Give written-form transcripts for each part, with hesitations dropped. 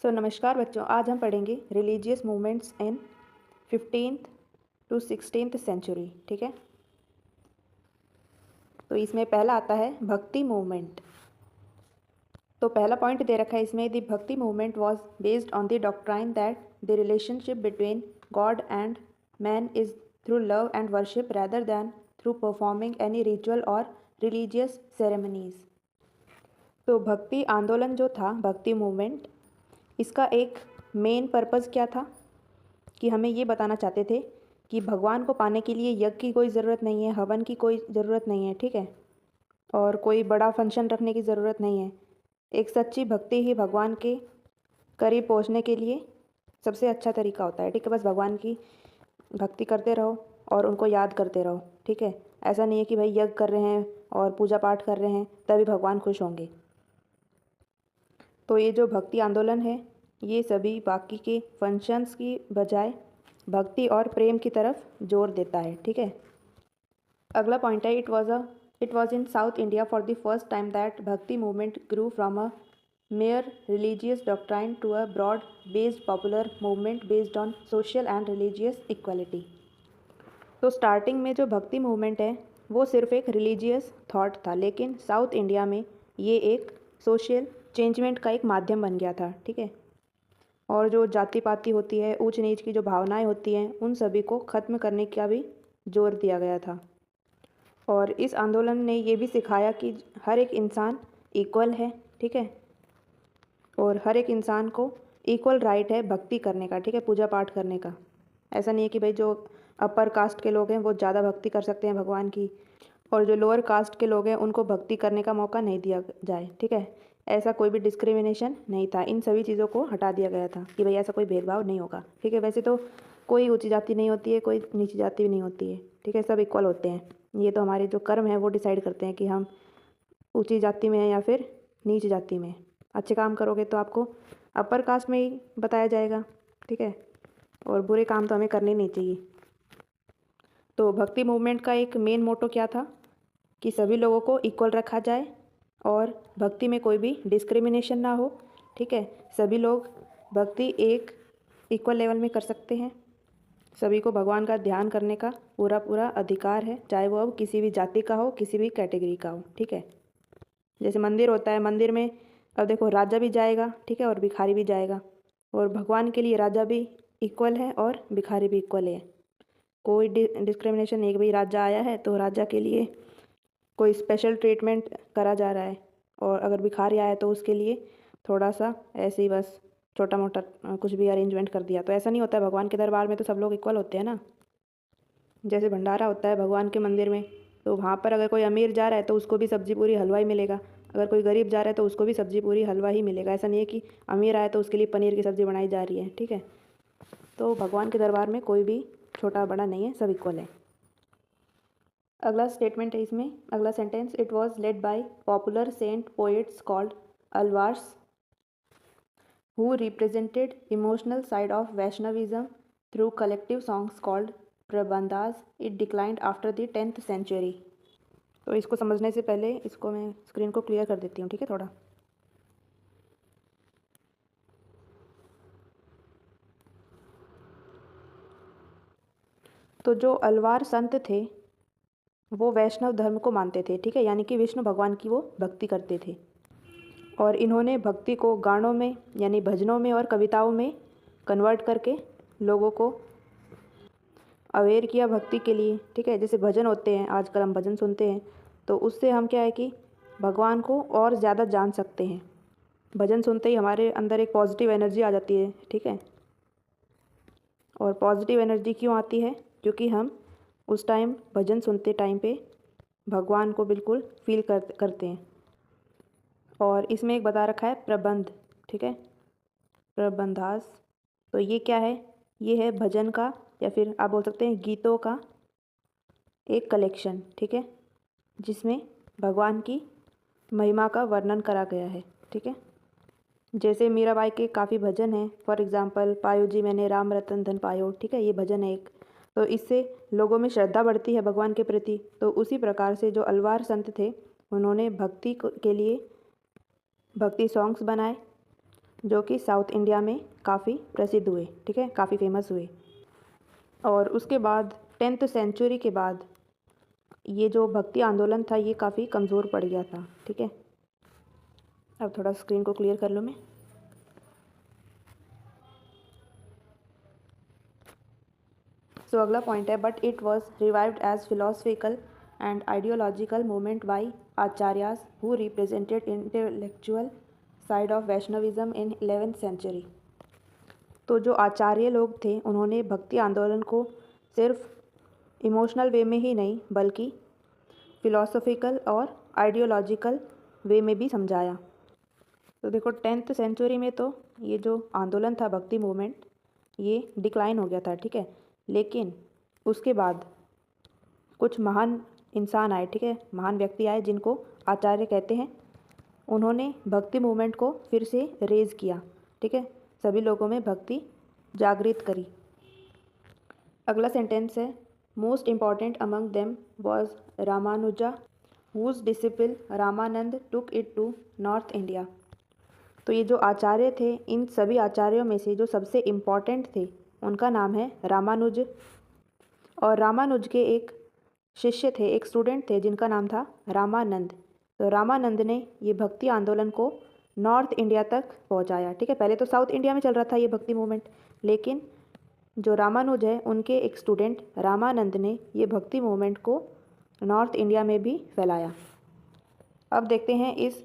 नमस्कार बच्चों, आज हम पढ़ेंगे religious movements in 15th to 16th century. ठीक है, तो इसमें पहला आता है भक्ति मूवमेंट। तो पहला पॉइंट दे रखा है इसमें, द भक्ति movement was based on the doctrine that the relationship between God and man is through love and worship rather than through performing any ritual और रिलीजियस सेरेमनीज। तो भक्ति आंदोलन जो था, भक्ति मूवमेंट, इसका एक मेन पर्पज़ क्या था कि हमें ये बताना चाहते थे कि भगवान को पाने के लिए यज्ञ की कोई ज़रूरत नहीं है, हवन की कोई ज़रूरत नहीं है, ठीक है, और कोई बड़ा फंक्शन रखने की ज़रूरत नहीं है। एक सच्ची भक्ति ही भगवान के करीब पहुंचने के लिए सबसे अच्छा तरीका होता है। ठीक है, बस भगवान की भक्ति करते रहो और उनको याद करते रहो। ठीक है, ऐसा नहीं है कि भाई यज्ञ कर रहे हैं और पूजा पाठ कर रहे हैं तभी भगवान खुश होंगे। तो ये जो भक्ति आंदोलन है, ये सभी बाकी के फंक्शंस की बजाय भक्ति और प्रेम की तरफ जोर देता है। ठीक है, अगला पॉइंट है, it was in South India for the first time that bhakti movement grew from a mere religious doctrine to a broad based popular movement based on social and religious equality. तो स्टार्टिंग में जो भक्ति movement है वो सिर्फ एक religious thought था, लेकिन साउथ इंडिया में ये एक सोशल चेंजमेंट का एक माध्यम बन गया था। ठीक है, और जो जाति पाति होती है, ऊंच नीच की जो भावनाएं होती हैं, उन सभी को ख़त्म करने का भी जोर दिया गया था। और इस आंदोलन ने ये भी सिखाया कि हर एक इंसान इक्वल है। ठीक है, और हर एक इंसान को इक्वल राइट है भक्ति करने का। ठीक है, पूजा पाठ करने का। ऐसा नहीं है कि भाई जो अपर कास्ट के लोग हैं वो ज़्यादा भक्ति कर सकते हैं भगवान की, और जो लोअर कास्ट के लोग हैं उनको भक्ति करने का मौका नहीं दिया जाए। ठीक है, ऐसा कोई भी डिस्क्रिमिनेशन नहीं था। इन सभी चीज़ों को हटा दिया गया था कि भाई ऐसा कोई भेदभाव नहीं होगा। ठीक है, वैसे तो कोई ऊंची जाति नहीं होती है, कोई नीची जाति भी नहीं होती है। ठीक है, सब इक्वल होते हैं। ये तो हमारे जो कर्म है वो डिसाइड करते हैं कि हम ऊंची जाति में हैं या फिर नीच जाति में। अच्छे काम करोगे तो आपको अपर कास्ट में ही बताया जाएगा। ठीक है, और बुरे काम तो हमें करने नहीं चाहिए। तो भक्ति मूवमेंट का एक मेन मोटो क्या था कि सभी लोगों को इक्वल रखा जाए और भक्ति में कोई भी डिस्क्रिमिनेशन ना हो। ठीक है, सभी लोग भक्ति एक इक्वल लेवल में कर सकते हैं। सभी को भगवान का ध्यान करने का पूरा पूरा अधिकार है, चाहे वो अब किसी भी जाति का हो, किसी भी कैटेगरी का हो। ठीक है, जैसे मंदिर होता है, मंदिर में अब देखो राजा भी जाएगा, ठीक है, और भिखारी भी जाएगा, और भगवान के लिए राजा भी इक्वल है और भिखारी भी इक्वल है। कोई डिस्क्रिमिनेशन नहीं कि भाई राजा आया है तो राजा के लिए कोई स्पेशल ट्रीटमेंट करा जा रहा है, और अगर भिखारी आया तो उसके लिए थोड़ा सा ऐसे ही बस छोटा मोटा कुछ भी अरेंजमेंट कर दिया। तो ऐसा नहीं होता है। भगवान के दरबार में तो सब लोग इक्वल होते हैं ना। जैसे भंडारा होता है भगवान के मंदिर में, तो वहाँ पर अगर कोई अमीर जा रहा है तो उसको भी सब्जी पूरी हलवा ही मिलेगा, अगर कोई गरीब जा रहा है तो उसको भी सब्जी पूरी हलवा ही मिलेगा। ऐसा नहीं है कि अमीर आया तो उसके लिए पनीर की सब्ज़ी बनाई जा रही है। ठीक है, तो भगवान के दरबार में कोई भी छोटा बड़ा नहीं है, सब इक्वल है। अगला स्टेटमेंट है इसमें, अगला sentence, it was led by popular saint poets called Alvars who represented emotional side of Vaishnavism through collective songs called प्रबंधास। It declined after the 10th century। तो इसको समझने से पहले इसको मैं स्क्रीन को क्लियर कर देती हूँ। ठीक है, थोड़ा तो जो अलवार संत थे वो वैष्णव धर्म को मानते थे। ठीक है, यानी कि विष्णु भगवान की वो भक्ति करते थे, और इन्होंने भक्ति को गानों में यानी भजनों में और कविताओं में कन्वर्ट करके लोगों को अवेयर किया भक्ति के लिए। ठीक है, जैसे भजन होते हैं, आजकल हम भजन सुनते हैं, तो उससे हम क्या है कि भगवान को और ज़्यादा जान सकते हैं। भजन सुनते ही हमारे अंदर एक पॉजिटिव एनर्जी आ जाती है। ठीक है, और पॉजिटिव एनर्जी क्यों आती है? क्योंकि हम उस टाइम भजन सुनते टाइम पे भगवान को बिल्कुल फील करते हैं। और इसमें एक बता रखा है प्रबंध। ठीक है, प्रबंधास। तो ये क्या है? ये है भजन का, या फिर आप बोल सकते हैं गीतों का एक कलेक्शन। ठीक है, जिसमें भगवान की महिमा का वर्णन करा गया है। ठीक है, जैसे मीराबाई के काफ़ी भजन हैं। फॉर एग्ज़ाम्पल, पायो जी मैंने राम रतन धन पायो। ठीक है, ये भजन है एक। तो इससे लोगों में श्रद्धा बढ़ती है भगवान के प्रति। तो उसी प्रकार से जो अलवार संत थे उन्होंने भक्ति के लिए भक्ति सॉन्ग्स बनाए, जो कि साउथ इंडिया में काफ़ी प्रसिद्ध हुए, ठीक है, काफ़ी फेमस हुए। और उसके बाद 10th सेंचुरी के बाद ये जो भक्ति आंदोलन था ये काफ़ी कमज़ोर पड़ गया था, ठीक है। अब थोड़ा स्क्रीन को क्लियर कर लूँ मैं। सो अगला पॉइंट है, but it was revived as philosophical and ideological movement by acharyas who represented intellectual side of Vaishnavism in 11th century. तो जो आचार्य लोग थे उन्होंने भक्ति आंदोलन को सिर्फ इमोशनल वे में ही नहीं बल्कि फिलोसफिकल और आइडियोलॉजिकल वे में भी समझाया। तो देखो 10th सेंचुरी में तो ये जो आंदोलन था भक्ति मूवमेंट ये डिक्लाइन हो गया था, ठीक है। लेकिन उसके बाद कुछ महान इंसान आए, ठीक है, महान व्यक्ति आए जिनको आचार्य कहते हैं। उन्होंने भक्ति मूवमेंट को फिर से रेज किया, ठीक है, सभी लोगों में भक्ति जागृत करी। अगला सेंटेंस है, most important among them was Ramanuja whose disciple Ramanand took it to north India. तो ये जो आचार्य थे इन सभी आचार्यों में से जो सबसे इम्पॉर्टेंट थे उनका नाम है रामानुज। और रामानुज के एक शिष्य थे, एक स्टूडेंट थे जिनका नाम था रामानंद। तो रामानंद ने ये भक्ति आंदोलन को नॉर्थ इंडिया तक पहुंचाया, ठीक है। पहले तो साउथ इंडिया में चल रहा था ये भक्ति मूवमेंट, लेकिन जो रामानुज है उनके एक स्टूडेंट रामानंद ने ये भक्ति मूवमेंट को नॉर्थ इंडिया में भी फैलाया। अब देखते हैं इस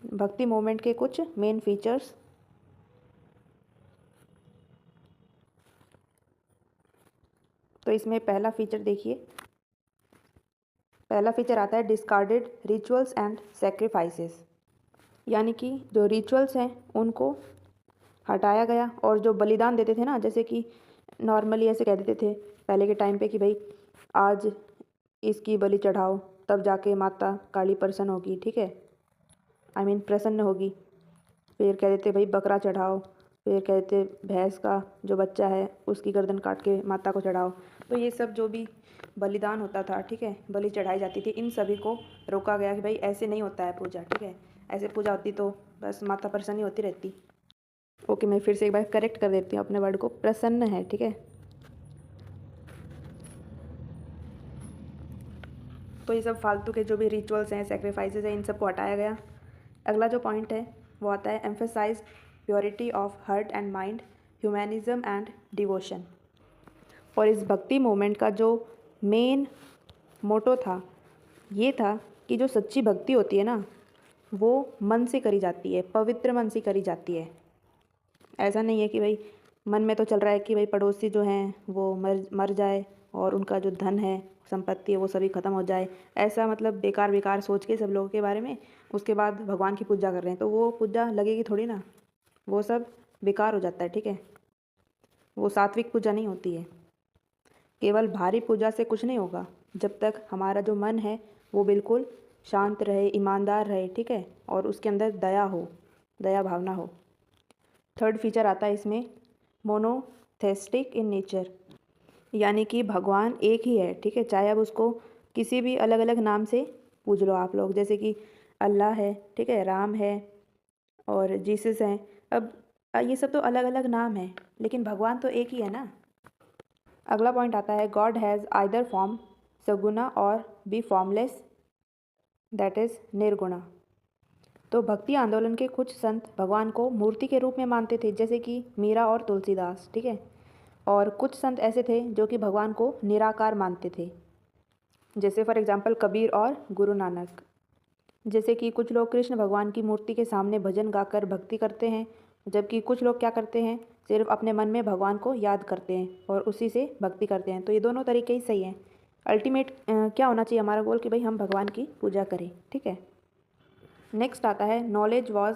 भक्ति मूवमेंट के कुछ मेन फीचर्स। तो इसमें पहला फीचर देखिए, पहला फीचर आता है डिस्कार्डेड रिचुअल्स एंड सेक्रीफाइसेस, यानी कि जो रिचुअल्स हैं उनको हटाया गया और जो बलिदान देते थे ना, जैसे कि नॉर्मली ऐसे कह देते थे पहले के टाइम पे कि भाई आज इसकी बलि चढ़ाओ तब जाके माता काली प्रसन्न होगी, ठीक है, प्रसन्न होगी। फिर कह देते भाई बकरा चढ़ाओ, फिर कह देते भैंस का जो बच्चा है उसकी गर्दन काट के माता को चढ़ाओ। तो ये सब जो भी बलिदान होता था, ठीक है, बलि चढ़ाई जाती थी, इन सभी को रोका गया कि भाई ऐसे नहीं होता है पूजा, ठीक है। ऐसे पूजा होती तो बस माता प्रसन्न ही होती रहती। ओके, मैं फिर से एक बार करेक्ट कर देती हूँ अपने वर्ड को, प्रसन्न है, ठीक है। तो ये सब फालतू के जो भी रिचुअल्स हैं, सेक्रीफाइसेस हैं, इन सब को हटाया गया। अगला जो पॉइंट है वो आता है emphasise purity of heart and mind, humanism and devotion. और इस भक्ति मूवमेंट का जो मेन मोटो था ये था कि जो सच्ची भक्ति होती है ना वो मन से करी जाती है, पवित्र मन से करी जाती है। ऐसा नहीं है कि भाई मन में तो चल रहा है कि भाई पड़ोसी जो हैं वो मर जाए और उनका जो धन है संपत्ति है वो सभी ख़त्म हो जाए, ऐसा मतलब बेकार बेकार सोच के सब लोगों के बारे में उसके बाद भगवान की पूजा कर रहे हैं, तो वो पूजा लगेगी थोड़ी ना, वो सब बेकार हो जाता है, ठीक है। वो सात्विक पूजा नहीं होती है। केवल भारी पूजा से कुछ नहीं होगा जब तक हमारा जो मन है वो बिल्कुल शांत रहे, ईमानदार रहे, ठीक है, और उसके अंदर दया हो, दया भावना हो। थर्ड फीचर आता है इसमें मोनोथेस्टिक इन नेचर, यानी कि भगवान एक ही है, ठीक है, चाहे अब उसको किसी भी अलग अलग नाम से पूज लो आप लोग, जैसे कि अल्लाह है, ठीक है, राम है और जीसस हैं। अब ये सब तो अलग अलग नाम है लेकिन भगवान तो एक ही है ना। अगला पॉइंट आता है गॉड हैज़ आइदर फॉर्म सगुना और B formless, that is Nirguna. तो भक्ति आंदोलन के कुछ संत भगवान को मूर्ति के रूप में मानते थे, जैसे कि मीरा और तुलसीदास, ठीक है, और कुछ संत ऐसे थे जो कि भगवान को निराकार मानते थे, जैसे फॉर एग्जांपल कबीर और गुरु नानक। जैसे कि कुछ लोग कृष्ण भगवान की मूर्ति के सामने भजन गाकर भक्ति करते हैं, जबकि कुछ लोग क्या करते हैं सिर्फ अपने मन में भगवान को याद करते हैं और उसी से भक्ति करते हैं। तो ये दोनों तरीके ही सही हैं। अल्टीमेट क्या होना चाहिए हमारा गोल कि भाई हम भगवान की पूजा करें, ठीक है। नेक्स्ट आता है knowledge was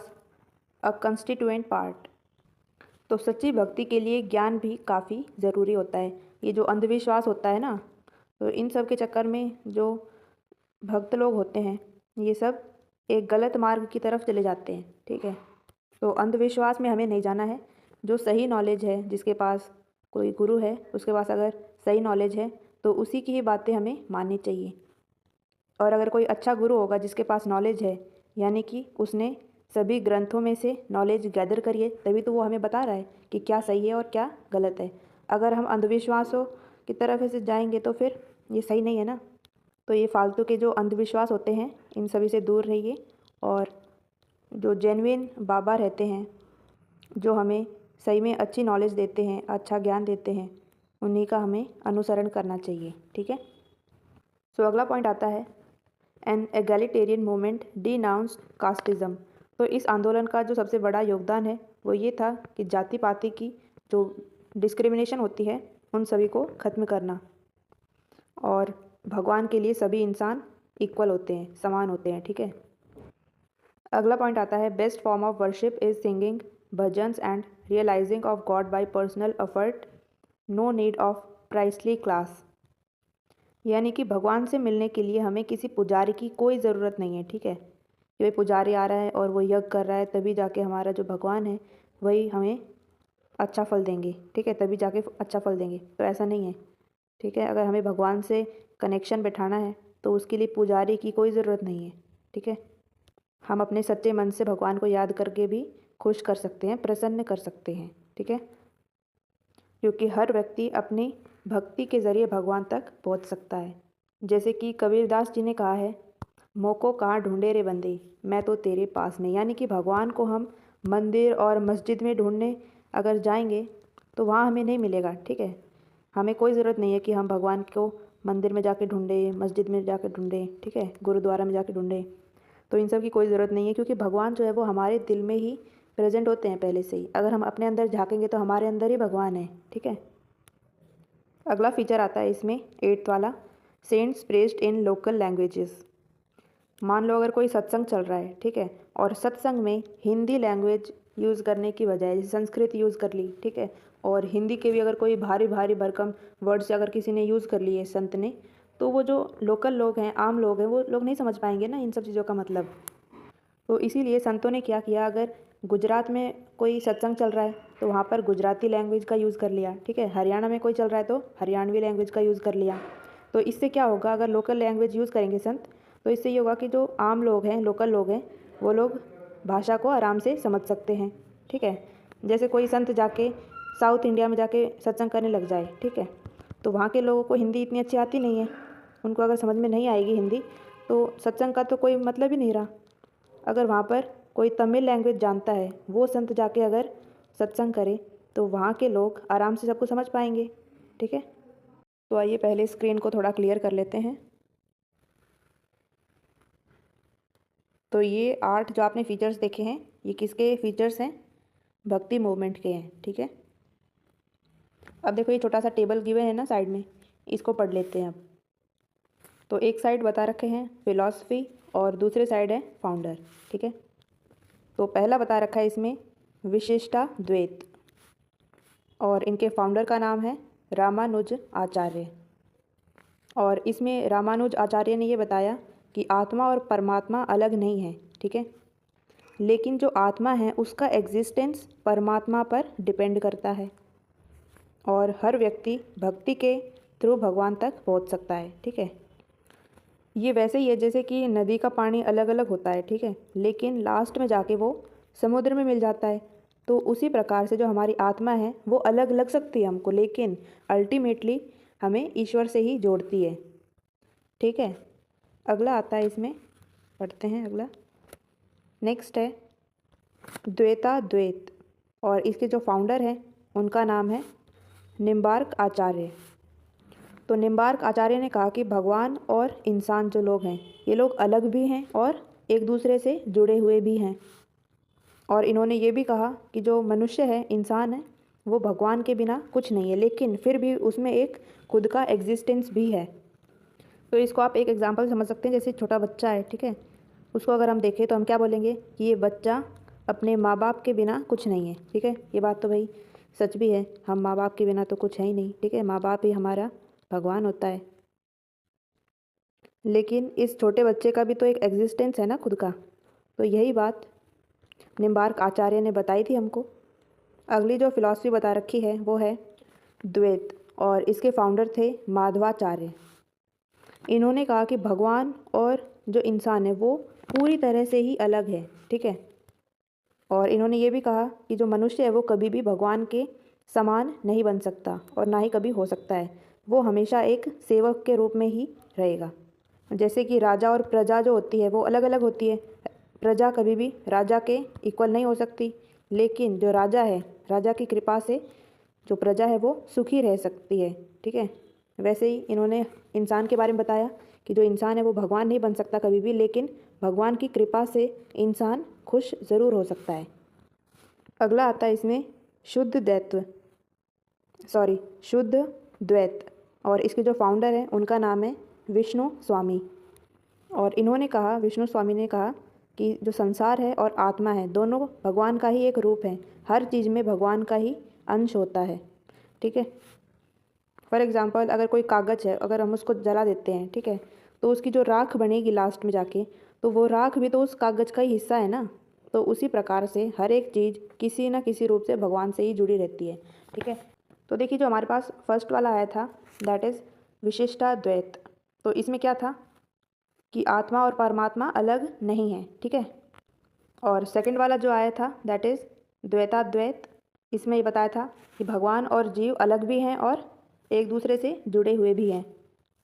a constituent part. तो सच्ची भक्ति के लिए ज्ञान भी काफ़ी ज़रूरी होता है। ये जो अंधविश्वास होता है ना, तो इन सब के चक्कर में जो भक्त लोग होते हैं ये सब एक गलत मार्ग की तरफ चले जाते हैं, ठीक है। तो अंधविश्वास में हमें नहीं जाना है। जो सही नॉलेज है, जिसके पास कोई गुरु है उसके पास अगर सही नॉलेज है तो उसी की ही बातें हमें माननी चाहिए। और अगर कोई अच्छा गुरु होगा जिसके पास नॉलेज है, यानी कि उसने सभी ग्रंथों में से नॉलेज गैदर करिए, तभी तो वो हमें बता रहा है कि क्या सही है और क्या गलत है। अगर हम अंधविश्वासों की तरफ से जाएंगे तो फिर ये सही नहीं है ना। तो ये फालतू के जो अंधविश्वास होते हैं इन सभी से दूर रहिए, और जो जेन्युइन बाबा रहते हैं, जो हमें सही में अच्छी नॉलेज देते हैं, अच्छा ज्ञान देते हैं, उन्हीं का हमें अनुसरण करना चाहिए। ठीक है। सो अगला पॉइंट आता है, एन एगैलिटेरियन मूवमेंट डिनाउंस्ड कास्टिज्म। तो इस आंदोलन का जो सबसे बड़ा योगदान है वो ये था कि जाति पाति की जो डिस्क्रिमिनेशन होती है उन सभी को ख़त्म करना, और भगवान के लिए सभी इंसान इक्वल होते हैं, समान होते हैं। ठीक है। अगला पॉइंट आता है, best form of worship is singing bhajans and realising of God by personal effort, no need of priestly class. यानी कि भगवान से मिलने के लिए हमें किसी पुजारी की कोई ज़रूरत नहीं है। ठीक है, कि भाई पुजारी आ रहा है और वो यज्ञ कर रहा है तभी जाके हमारा जो भगवान है वही हमें अच्छा फल देंगे। ठीक है, तभी जाके अच्छा फल देंगे, तो ऐसा नहीं है। ठीक है, अगर हमें भगवान से कनेक्शन बैठाना है तो उसके लिए पुजारी की कोई ज़रूरत नहीं है। ठीक है, हम अपने सच्चे मन से भगवान को याद करके भी खुश कर सकते हैं, प्रसन्न कर सकते हैं। ठीक है, क्योंकि हर व्यक्ति अपनी भक्ति के ज़रिए भगवान तक पहुंच सकता है। जैसे कि कबीरदास जी ने कहा है, मोको कहाँ ढूंढे रे बंदे, मैं तो तेरे पास में। यानी कि भगवान को हम मंदिर और मस्जिद में ढूंढने अगर जाएंगे तो वहाँ हमें नहीं मिलेगा। ठीक है, हमें कोई ज़रूरत नहीं है कि हम भगवान को मंदिर में जाके ढूंढें, मस्जिद में जाकर ढूंढें, ठीक है, गुरुद्वारा में जाके ढूंढें। तो इन सब की कोई ज़रूरत नहीं है, क्योंकि भगवान जो है वो हमारे दिल में ही प्रेजेंट होते हैं पहले से ही। अगर हम अपने अंदर झाँकेंगे तो हमारे अंदर ही भगवान है। ठीक है। अगला फीचर आता है इसमें 8th वाला, सेंट्स प्रेज्ड इन लोकल लैंग्वेजेस। मान लो अगर कोई सत्संग चल रहा है, ठीक है, और सत्संग में हिंदी लैंग्वेज यूज़ करने की बजाय जैसे संस्कृत यूज़ कर ली, ठीक है, और हिंदी के भी अगर कोई भारी भारी भरकम वर्ड्स अगर किसी ने यूज़ कर लिए संत ने, तो वो जो लोकल लोग हैं, आम लोग हैं, वो लोग नहीं समझ पाएंगे ना इन सब चीज़ों का मतलब। तो इसीलिए संतों ने क्या किया, अगर गुजरात में कोई सत्संग चल रहा है तो वहाँ पर गुजराती लैंग्वेज का यूज़ कर लिया। ठीक है, हरियाणा में कोई चल रहा है तो हरियाणवी लैंग्वेज का यूज़ कर लिया। तो इससे क्या होगा, अगर लोकल लैंग्वेज यूज़ करेंगे संत, तो इससे ये होगा कि जो आम लोग हैं, लोकल लोग हैं, वो लोग भाषा को आराम से समझ सकते हैं। ठीक है, जैसे कोई संत जाके साउथ इंडिया में जाके सत्संग करने लग जाए, ठीक है, तो वहाँ के लोगों को हिंदी इतनी अच्छी आती नहीं है, उनको अगर समझ में नहीं आएगी हिंदी तो सत्संग का तो कोई मतलब ही नहीं रहा। अगर वहाँ पर कोई तमिल लैंग्वेज जानता है, वो संत जाके अगर सत्संग करे तो वहाँ के लोग आराम से सबको समझ पाएंगे। ठीक है, तो आइए पहले स्क्रीन को थोड़ा क्लियर कर लेते हैं। तो ये 8 जो आपने फीचर्स देखे हैं, ये किसके फीचर्स हैं, भक्ति मूवमेंट के हैं। ठीक है, अब देखो ये छोटा सा टेबल गिवन है ना साइड में, इसको पढ़ लेते हैं अब। तो एक साइड बता रखे हैं फिलॉसफी और दूसरे साइड है फाउंडर। ठीक है, तो पहला बता रखा है इसमें विशिष्टा द्वैत, और इनके फाउंडर का नाम है रामानुज आचार्य। और इसमें रामानुज आचार्य ने ये बताया कि आत्मा और परमात्मा अलग नहीं है। ठीक है, लेकिन जो आत्मा है उसका एग्जिस्टेंस परमात्मा पर डिपेंड करता है, और हर व्यक्ति भक्ति के थ्रू भगवान तक पहुंच सकता है। ठीक है, ये वैसे ही है जैसे कि नदी का पानी अलग अलग होता है, ठीक है, लेकिन लास्ट में जाके वो समुद्र में मिल जाता है। तो उसी प्रकार से जो हमारी आत्मा है वो अलग लग सकती है हमको, लेकिन अल्टीमेटली हमें ईश्वर से ही जोड़ती है। ठीक है, अगला आता है, इसमें पढ़ते हैं अगला। नेक्स्ट है द्वैता द्वैत, और इसके जो फाउंडर हैं उनका नाम है निम्बार्क आचार्य। तो निम्बार्क आचार्य ने कहा कि भगवान और इंसान जो लोग हैं, ये लोग अलग भी हैं और एक दूसरे से जुड़े हुए भी हैं। और इन्होंने ये भी कहा कि जो मनुष्य है, इंसान है, वो भगवान के बिना कुछ नहीं है, लेकिन फिर भी उसमें एक खुद का एग्जिस्टेंस भी है। तो इसको आप एक एग्जांपल समझ सकते हैं, जैसे छोटा बच्चा है, ठीक है, उसको अगर हम देखें तो हम क्या बोलेंगे कि ये बच्चा अपने माँ बाप के बिना कुछ नहीं है। ठीक है, ये बात तो भाई सच भी है, हम माँ बाप के बिना तो कुछ है ही नहीं। ठीक है, माँ बाप ही हमारा भगवान होता है, लेकिन इस छोटे बच्चे का भी तो एक एग्जिस्टेंस है ना खुद का। तो यही बात निम्बार्क आचार्य ने बताई थी हमको। अगली जो फिलॉसफी बता रखी है वो है द्वैत, और इसके फाउंडर थे माधवाचार्य। इन्होंने कहा कि भगवान और जो इंसान है वो पूरी तरह से ही अलग है। ठीक है, और इन्होंने ये भी कहा कि जो मनुष्य है वो कभी भी भगवान के समान नहीं बन सकता और ना ही कभी हो सकता है, वो हमेशा एक सेवक के रूप में ही रहेगा। जैसे कि राजा और प्रजा जो होती है वो अलग अलग होती है, प्रजा कभी भी राजा के इक्वल नहीं हो सकती, लेकिन जो राजा है, राजा की कृपा से जो प्रजा है वो सुखी रह सकती है, ठीक है। वैसे ही इन्होंने इंसान के बारे में बताया कि जो इंसान है वो भगवान नहीं बन सकता कभी भी, लेकिन भगवान की कृपा से इंसान खुश ज़रूर हो सकता है। अगला आता है इसमें शुद्ध द्वैत, और इसके जो फाउंडर हैं उनका नाम है विष्णु स्वामी। और इन्होंने कहा, विष्णु स्वामी ने कहा कि जो संसार है और आत्मा है दोनों भगवान का ही एक रूप है, हर चीज़ में भगवान का ही अंश होता है, ठीक है। फॉर एग्ज़ाम्पल अगर कोई कागज़ है, अगर हम उसको जला देते हैं, ठीक है, तो उसकी जो राख बनेगी लास्ट में जाके, तो वो राख भी तो उस कागज़ का ही हिस्सा है ना। तो उसी प्रकार से हर एक चीज़ किसी न किसी रूप से भगवान से ही जुड़ी रहती है, ठीक है। तो देखिए जो हमारे पास फर्स्ट वाला आया था दैट इज़ विशिष्टाद्वैत, तो इसमें क्या था कि आत्मा और परमात्मा अलग नहीं है, ठीक है। और सेकंड वाला जो आया था दैट इज़ द्वैताद्वैत, इसमें ये बताया था कि भगवान और जीव अलग भी हैं और एक दूसरे से जुड़े हुए भी हैं।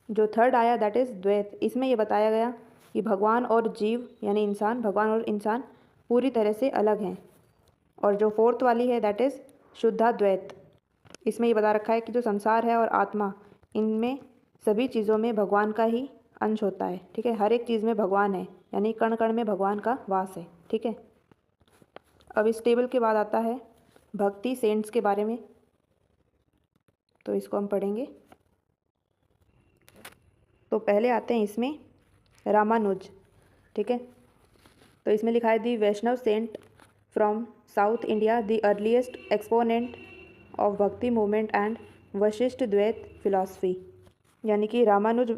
जो थर्ड आया दैट इज़ द्वैत, इसमें ये बताया गया कि भगवान और जीव यानी इंसान, भगवान और इंसान पूरी तरह से अलग हैं। और जो फोर्थ वाली है दैट इज़ शुद्धाद्वैत, इसमें ये बता रखा है कि जो संसार है और आत्मा, इनमें सभी चीज़ों में भगवान का ही अंश होता है, ठीक है। हर एक चीज़ में भगवान है, यानी कण कण में भगवान का वास है, ठीक है। अब इस टेबल के बाद आता है भक्ति सेंट्स के बारे में, तो इसको हम पढ़ेंगे। तो पहले आते हैं इसमें रामानुज, ठीक है। तो इसमें लिखा है the Vaishnava saint from South India, the earliest exponent of bhakti movement and Vashishtha Dvaita philosophy, यानी कि रामानुज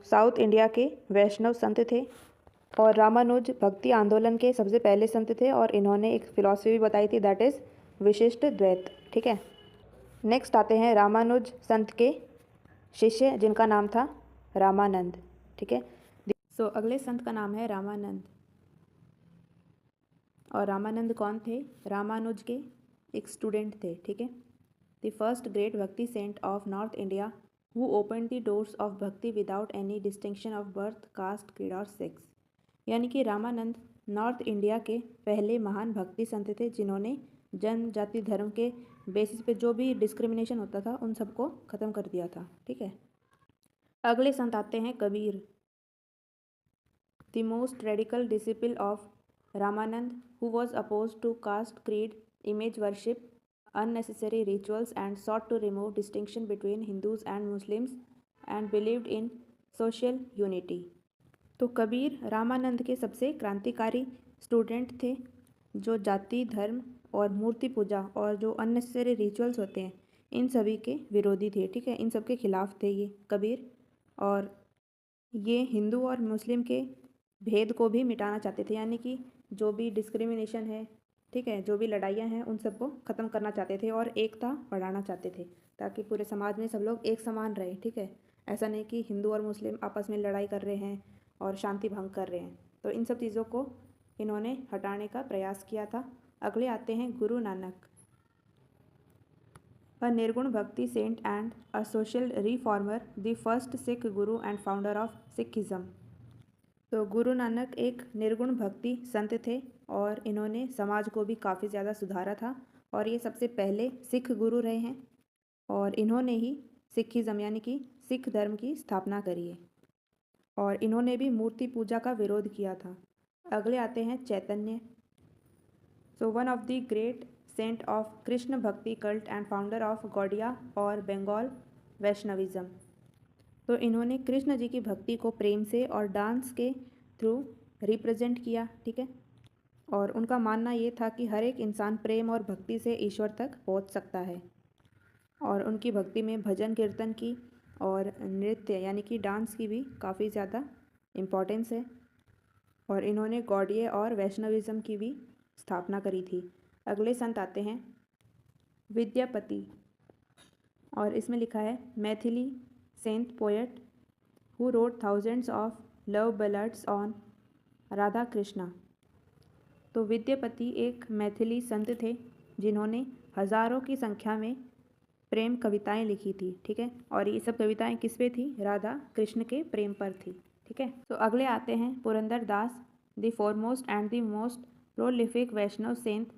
साउथ इंडिया के वैष्णव संत थे और रामानुज भक्ति आंदोलन के सबसे पहले संत थे और इन्होंने एक फिलॉसफी भी बताई थी दैट इज़ विशिष्ट द्वैत, ठीक है। नेक्स्ट आते हैं रामानुज संत के शिष्य जिनका नाम था रामानंद, ठीक है। सो अगले संत का नाम है रामानंद। और रामानंद कौन थे? रामानुज के एक स्टूडेंट थे, ठीक है। The first great bhakti saint of North India who open the doors of bhakti without any distinction of birth, caste, creed और सेक्स, यानी कि रामानंद नॉर्थ इंडिया के पहले महान भक्ति संत थे जिन्होंने जनजाति धर्म के बेसिस पे जो भी डिस्क्रिमिनेशन होता था उन सबको ख़त्म कर दिया था, ठीक है। अगले संत आते हैं Kabir, the most radical disciple of Ramanand, who was opposed to caste, creed, image worship, unnecessary rituals and sought to remove distinction between Hindus and Muslims and believed in social unity। तो कबीर रामानंद के सबसे क्रांतिकारी स्टूडेंट थे जो जाति, धर्म और मूर्ति पूजा और जो अननेसेसरी रिचुअल्स होते हैं इन सभी के विरोधी थे, ठीक है। इन सब के खिलाफ थे ये कबीर, और ये हिंदू और मुस्लिम के भेद को भी मिटाना चाहते थे, यानी कि जो भी डिस्क्रिमिनेशन है, ठीक है, जो भी लड़ाइयाँ हैं उन सबको ख़त्म करना चाहते थे और एकता बढ़ाना चाहते थे ताकि पूरे समाज में सब लोग एक समान रहे, ठीक है। ऐसा नहीं कि हिंदू और मुस्लिम आपस में लड़ाई कर रहे हैं और शांति भंग कर रहे हैं। तो इन सब चीज़ों को इन्होंने हटाने का प्रयास किया था। अगले आते हैं Guru Nanak, a nirguna bhakti saint and a social reformer, the first Sikh guru and founder of Sikhism. तो गुरु नानक एक निर्गुण भक्ति संत थे और इन्होंने समाज को भी काफ़ी ज़्यादा सुधारा था और ये सबसे पहले सिख गुरु रहे हैं और इन्होंने ही सिखिज़म यानी कि सिख धर्म की स्थापना करी है और इन्होंने भी मूर्ति पूजा का विरोध किया था। अगले आते हैं Chaitanya, so one of the great saint of Krishna bhakti cult and founder of Gaudiya और बंगाल वैष्णविज्म। तो इन्होंने कृष्ण जी की भक्ति को प्रेम से और डांस के थ्रू रिप्रेजेंट किया, ठीक है। और उनका मानना ये था कि हर एक इंसान प्रेम और भक्ति से ईश्वर तक पहुंच सकता है और उनकी भक्ति में भजन कीर्तन की और नृत्य यानी कि डांस की भी काफ़ी ज़्यादा इम्पोर्टेंस है और इन्होंने गौड़ीय और वैष्णविज्म की भी स्थापना करी थी। अगले संत आते हैं विद्यापति और इसमें लिखा है Maithili saint poet who wrote thousands of love ballads on Radha Krishna। तो विद्यापति एक मैथिली संत थे जिन्होंने हजारों की संख्या में प्रेम कविताएं लिखी थी, ठीक है। और ये सब कविताएं किस पे थी? राधा कृष्ण के प्रेम पर थी, ठीक है। तो अगले आते हैं Purandar Das, the foremost and the most prolific Vaishnava saint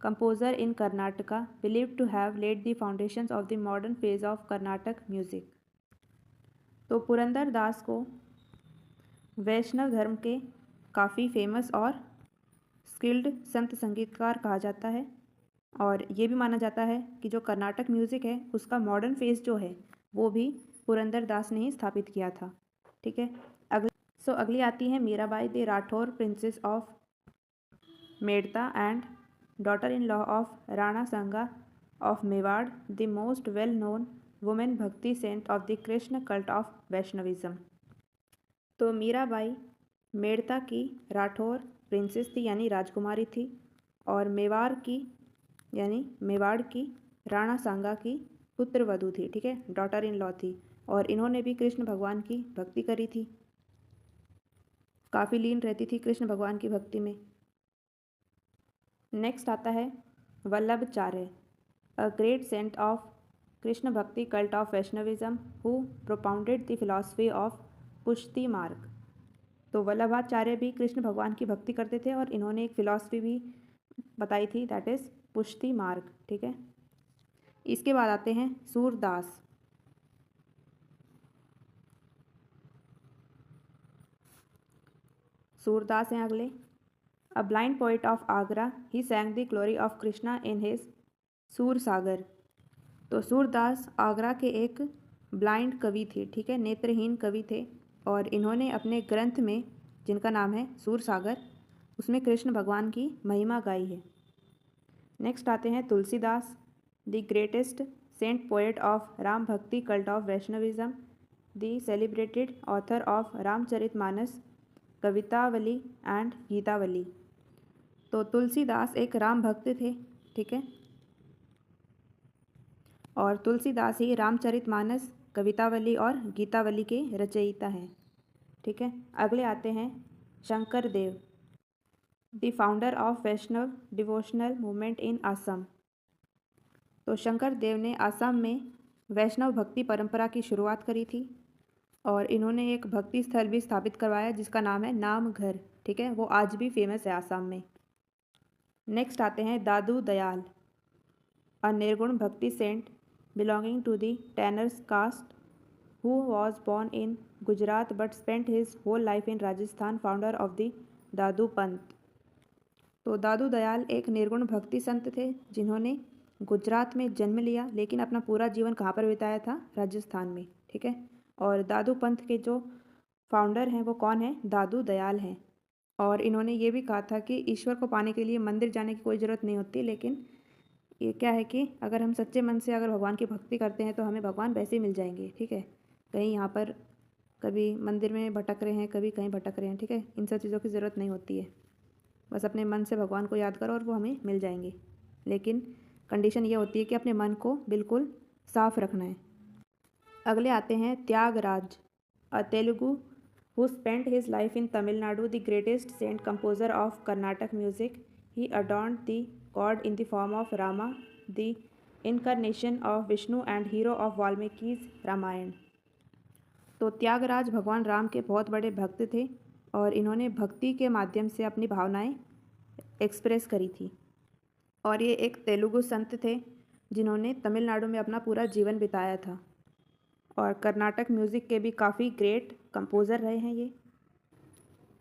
composer in Karnataka, believed to have laid the foundations of the modern phase of Carnatic music. तो पुरंदर दास को वैष्णव धर्म के काफ़ी फेमस और स्किल्ड संत संगीतकार कहा जाता है। और ये भी माना जाता है कि जो कर्नाटक म्यूज़िक है उसका मॉडर्न फेज जो है वो भी पुरंदर दास ने ही स्थापित किया था, ठीक है। अगली आती है Mirabai the Rathore, princess of Merta and daughter in law of Rana Sanga of Mewar, the most well known women bhakti saint of the Krishna cult of Vaishnavism. तो मीराबाई मेड़ता की राठौर प्रिंसेस थी यानी राजकुमारी थी, और मेवाड़ की राणा सांगा की पुत्र वधू थी, ठीक है, डॉटर इन लॉ थी। और इन्होंने भी कृष्ण भगवान की भक्ति करी थी, काफ़ी लीन रहती थी कृष्ण भगवान की भक्ति में। नेक्स्ट आता है Vallabhacharya, a great saint of Krishna bhakti cult of Vaishnavism who propounded the philosophy of Pushti Marg. तो वल्लभाचार्य भी कृष्ण भगवान की भक्ति करते थे और इन्होंने एक फिलॉसफी भी बताई थी, दैट इज़ पुष्टि मार्ग, ठीक है। इसके बाद आते हैं सूरदास। सूरदास हैं अगले। A blind poet of Agra, he sang the glory of Krishna in his सूर सागर। तो सूरदास आगरा के एक ब्लाइंड कवि थे, ठीक है, नेत्रहीन कवि थे। और इन्होंने अपने ग्रंथ में, जिनका नाम है सूर सागर, उसमें कृष्ण भगवान की महिमा गाई है। नेक्स्ट आते हैं Tulsidas, the greatest saint poet of Ram bhakti cult of Vaishnavism, the celebrated author of Ramcharitmanas, Kavitavali and Gitavali. तो तुलसीदास एक राम भक्त थे, ठीक है, और तुलसीदास ही रामचरितमानस, कवितावली और गीतावली के रचयिता हैं, ठीक है। अगले आते हैं Shankar Dev, the founder of Vaishnava devotional movement in Assam. तो शंकर देव ने आसाम में वैष्णव भक्ति परंपरा की शुरुआत करी थी और इन्होंने एक भक्ति स्थल भी स्थापित करवाया जिसका नाम है नाम घर, ठीक है, वो आज भी फेमस है आसाम में। नेक्स्ट आते हैं दादू Dayal, a nirguna bhakti saint belonging to the tanners caste who was born in Gujarat but spent his whole life in Rajasthan, founder of the दादू पंथ। तो दादू दयाल एक निर्गुण भक्ति संत थे जिन्होंने गुजरात में जन्म लिया लेकिन अपना पूरा जीवन कहाँ पर बिताया था? राजस्थान में, ठीक है। और दादू पंथ के जो फाउंडर हैं वो कौन है? दादू दयाल हैं। और इन्होंने ये भी कहा था कि ईश्वर को पाने के लिए मंदिर जाने की कोई ज़रूरत नहीं होती, लेकिन ये क्या है कि अगर हम सच्चे मन से अगर भगवान की भक्ति करते हैं तो हमें भगवान वैसे ही मिल जाएंगे, ठीक है। कहीं यहाँ पर कभी मंदिर में भटक रहे हैं, कभी कहीं भटक रहे हैं, ठीक है, इन सब चीज़ों की ज़रूरत नहीं होती है। बस अपने मन से भगवान को याद करो और वो हमें मिल जाएंगे, लेकिन कंडीशन ये होती है कि अपने मन को बिल्कुल साफ रखना है। अगले आते हैं Tyagaraja, a Telugu who spent his life in Tamil Nadu, the greatest saint composer of Carnatic music. He adorned the god in the form of Rama, the incarnation of Vishnu and hero of Valmiki's Ramayana. तो त्यागराज भगवान राम के बहुत बड़े भक्त थे और इन्होंने भक्ति के माध्यम से अपनी भावनाएं एक्सप्रेस करी थी। और ये एक तेलुगु संत थे जिन्होंने तमिलनाडु में अपना पूरा जीवन बिताया था और कर्नाटक म्यूज़िक के भी काफ़ी ग्रेट कंपोज़र रहे हैं ये।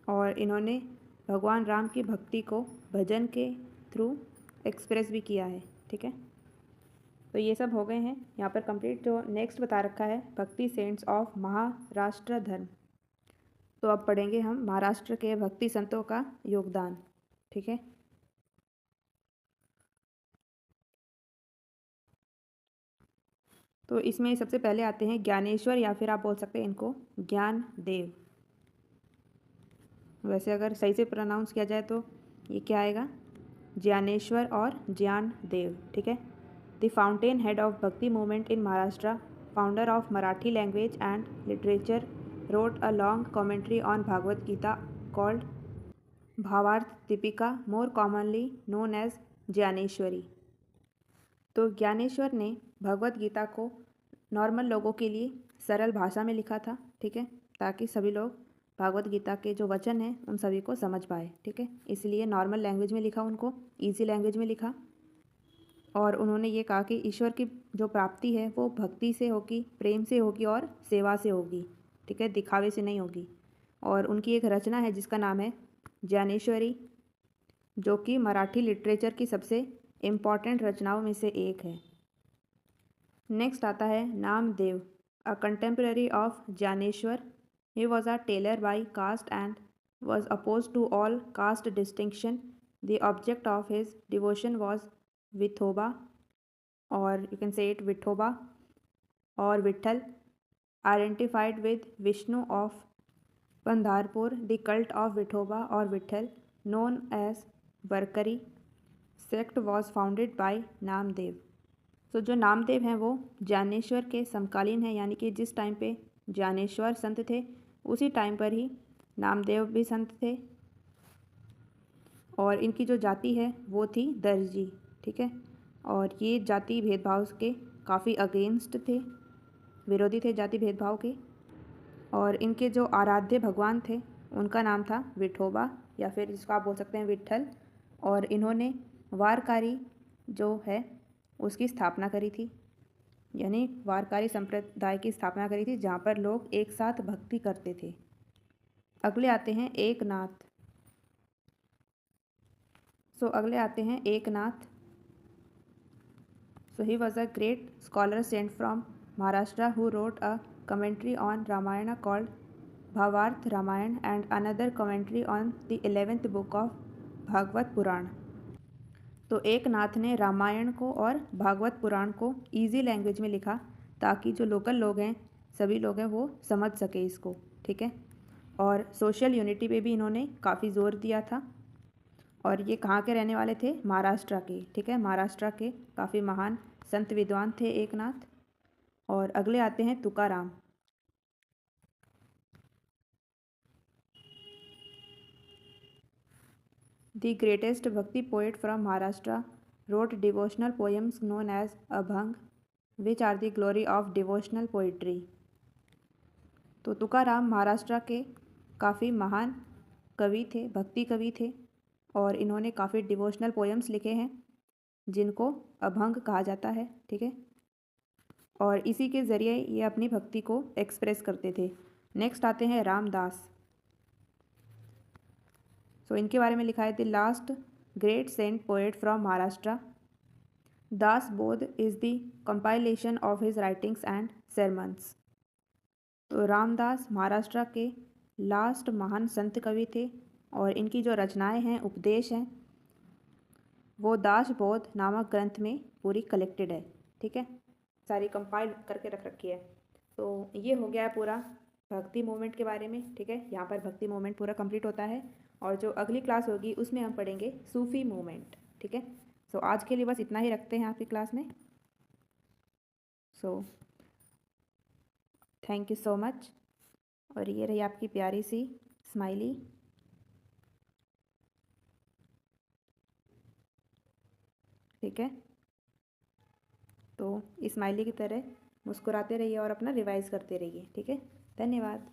और इन्होंने भगवान राम की भक्ति को भजन के थ्रू एक्सप्रेस भी किया है, ठीक है। तो ये सब हो गए हैं यहाँ पर कंप्लीट। जो नेक्स्ट बता रखा है भक्ति सेंट्स ऑफ महाराष्ट्र धर्म, तो अब पढ़ेंगे हम महाराष्ट्र के भक्ति संतों का योगदान, ठीक है। तो इसमें सबसे पहले आते हैं ज्ञानेश्वर, या फिर आप बोल सकते हैं इनको ज्ञान देव। वैसे अगर सही से प्रोनाउंस किया जाए तो ये क्या आएगा? ज्ञानेश्वर और ज्ञान देव, ठीक है। The fountain head of bhakti movement in Maharashtra, founder of Marathi language and literature, wrote a long commentary on Bhagavad Gita called Bhavartha Deepika more commonly known as Dnyaneshwari. तो ज्ञानेश्वर ने भगवत गीता को नॉर्मल लोगों के लिए सरल भाषा में लिखा था, ठीक है, ताकि सभी लोग भगवत गीता के जो वचन हैं उन सभी को समझ पाए, ठीक है। इसलिए नॉर्मल लैंग्वेज में लिखा, उनको इजी लैंग्वेज में लिखा। और उन्होंने ये कहा कि ईश्वर की जो प्राप्ति है वो भक्ति से होगी, प्रेम से होगी और सेवा से होगी, ठीक है, दिखावे से नहीं होगी। और उनकी एक रचना है जिसका नाम है ज्ञानेश्वरी, जो कि मराठी लिटरेचर की सबसे इम्पॉर्टेंट रचनाओं में से एक है। नेक्स्ट आता है Namdev, a contemporary of Dnyaneshwar. He was a tailor by caste and was oppose to all caste distinction. The object of his devotion was Vithoba, और you can say it Vithoba और Vitthal, identified with Vishnu of Pandharpur. The cult of Vithoba और Vitthal known as Varkari sect was founded by Namdev. तो जो नामदेव हैं वो ज्ञानेश्वर के समकालीन हैं, यानी कि जिस टाइम पे ज्ञानेश्वर संत थे उसी टाइम पर ही नामदेव भी संत थे। और इनकी जो जाति है वो थी दर्जी, ठीक है। और ये जाति भेदभाव के काफ़ी अगेंस्ट थे, विरोधी थे जाति भेदभाव के। और इनके जो आराध्य भगवान थे उनका नाम था विठोबा, या फिर जिसको आप बोल सकते हैं विट्ठल। और इन्होंने वारकारी जो है उसकी स्थापना करी थी, यानी वारकारी संप्रदाय की स्थापना करी थी, जहाँ पर लोग एक साथ भक्ति करते थे। अगले आते हैं एकनाथ। अगले आते हैं Eknath. He was a great scholar saint from Maharashtra who wrote a commentary on Ramayana called Bhavartha Ramayana and another commentary on the 11th book of Bhagavata Purana. तो एकनाथ ने रामायण को और भागवत पुराण को इजी लैंग्वेज में लिखा, ताकि जो लोकल लोग हैं, सभी लोग हैं, वो समझ सके इसको, ठीक है। और सोशल यूनिटी पे भी इन्होंने काफ़ी ज़ोर दिया था। और ये कहाँ के रहने वाले थे? महाराष्ट्र के, ठीक है, महाराष्ट्र के काफ़ी महान संत विद्वान थे एकनाथ। और अगले आते हैं Tukaram. The greatest Bhakti poet from Maharashtra wrote devotional poems known as Abhang, which are the glory of devotional poetry. तो तुकाराम महाराष्ट्र के काफ़ी महान कवि थे, भक्ति कवि थे। और इन्होंने काफ़ी डिवोशनल पोएम्स लिखे हैं जिनको अभंग कहा जाता है, ठीक है। और इसी के ज़रिए ये अपनी भक्ति को एक्सप्रेस करते थे। नेक्स्ट आते हैं रामदास। इनके बारे में लिखा है the last great saint poet from Maharashtra. Dasbodh is the compilation of his writings and sermons। तो रामदास महाराष्ट्र के लास्ट महान संत कवि थे, और इनकी जो रचनाएं हैं, उपदेश हैं, वो दास बोध नामक ग्रंथ में पूरी कलेक्टेड है, ठीक है, सारी कंपाइल करके रख रखी है। तो ये हो गया है पूरा भक्ति मूवमेंट के बारे में, ठीक है। यहाँ पर भक्ति मूवमेंट पूरा कंप्लीट होता है, और जो अगली क्लास होगी उसमें हम पढ़ेंगे सूफी मूवमेंट, ठीक है। आज के लिए बस इतना ही रखते हैं आपकी क्लास में। Thank you so much. और ये रही आपकी प्यारी सी स्माइली, ठीक है। तो स्माइली की तरह मुस्कुराते रहिए और अपना रिवाइज करते रहिए, ठीक है। धन्यवाद।